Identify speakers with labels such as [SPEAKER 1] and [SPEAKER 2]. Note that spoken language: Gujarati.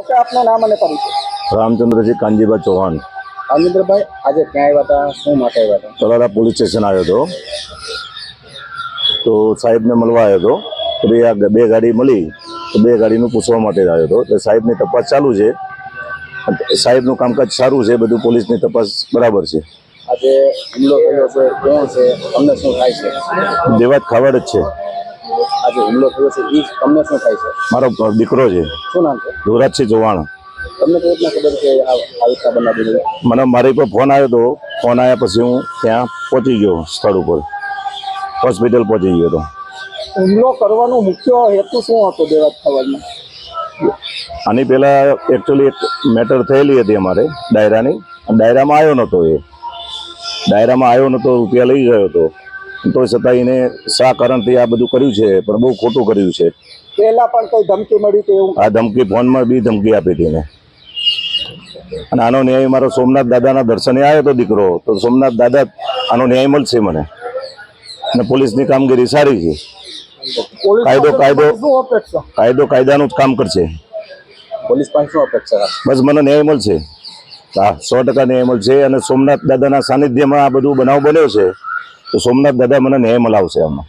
[SPEAKER 1] ઓકે, આપનું નામ અને પરિચય.
[SPEAKER 2] રામચંદ્રજી કાનજીબા ચૌહાણ.
[SPEAKER 1] રાજેન્દ્રભાઈ, આજે ક્યાં આવ્યા હતા, શું માટે આવ્યા હતા?
[SPEAKER 2] તળાજા પોલીસ સ્ટેશન આવ્યો હતો, તો સાહેબને મળવા આવ્યો હતો. તો બે ગાડી મળી, તો બે ગાડીનું પૂછવા માટે આવ્યો હતો. તો સાહેબની તપાસ ચાલુ છે, સાહેબનું કામકાજ સારું છે, બધું પોલીસની તપાસ બરાબર છે.
[SPEAKER 1] આજે હુમલો થયો છે, કોણ છે, તમને શું થાય છે?
[SPEAKER 2] દેવાત ખાવડ જ છે.
[SPEAKER 1] આજે હુમલો થયો છે એ તમને શું થાય છે?
[SPEAKER 2] મારો દીકરો છે,
[SPEAKER 1] શું નામ છે?
[SPEAKER 2] ધોરાજસિંહ ચૌહાણ.
[SPEAKER 1] તમને કઈ રીતના ખબર છે આ રીતના બનાવી દીધું?
[SPEAKER 2] મને મારી પર ફોન આવ્યો હતો. ફોન આવ્યા પછી હું ત્યાં પહોંચી ગયો, સ્થળ ઉપર હોસ્પિટલ પહોંચી ગયો હતો.
[SPEAKER 1] હુમલો કરવાનો મુખ્ય હેતુ શું હતો દેવાત ખાવડમાં?
[SPEAKER 2] આની પહેલાં એકચ્યુઅલી એક મેટર થયેલી હતી અમારે ડાયરાની. ડાયરામાં આવ્યો નહોતો, રૂપિયા લઈ ગયો હતો. તો છતાં એને શા કારણથી આ બધું કર્યું છે, પણ બહુ ખોટું કર્યું છે.
[SPEAKER 1] પહેલા પણ કોઈ ધમકી મળી હતી એવું?
[SPEAKER 2] આ ધમકી ફોનમાં બી ધમકી આપી હતી એને. અને આનો ન્યાય મારો સોમનાથ દાદાના દર્શને આવ્યો હતો દીકરો, તો સોમનાથ દાદા આનો ન્યાય મળશે મને. અને પોલીસની કામગીરી સારી છે. કાયદો કાયદાનું જ કામ કરશે.
[SPEAKER 1] પોલીસ પાસે શું અપેક્ષા?
[SPEAKER 2] બસ મને ન્યાય મળશે. હા, 100% ન્યાય મળશે. અને સોમનાથ દાદાના સાનિધ્યમાં આ બધું બનાવ બન્યો છે, તો સોમનાથ દાદા મને ન્યાય મલાવશે આમાં.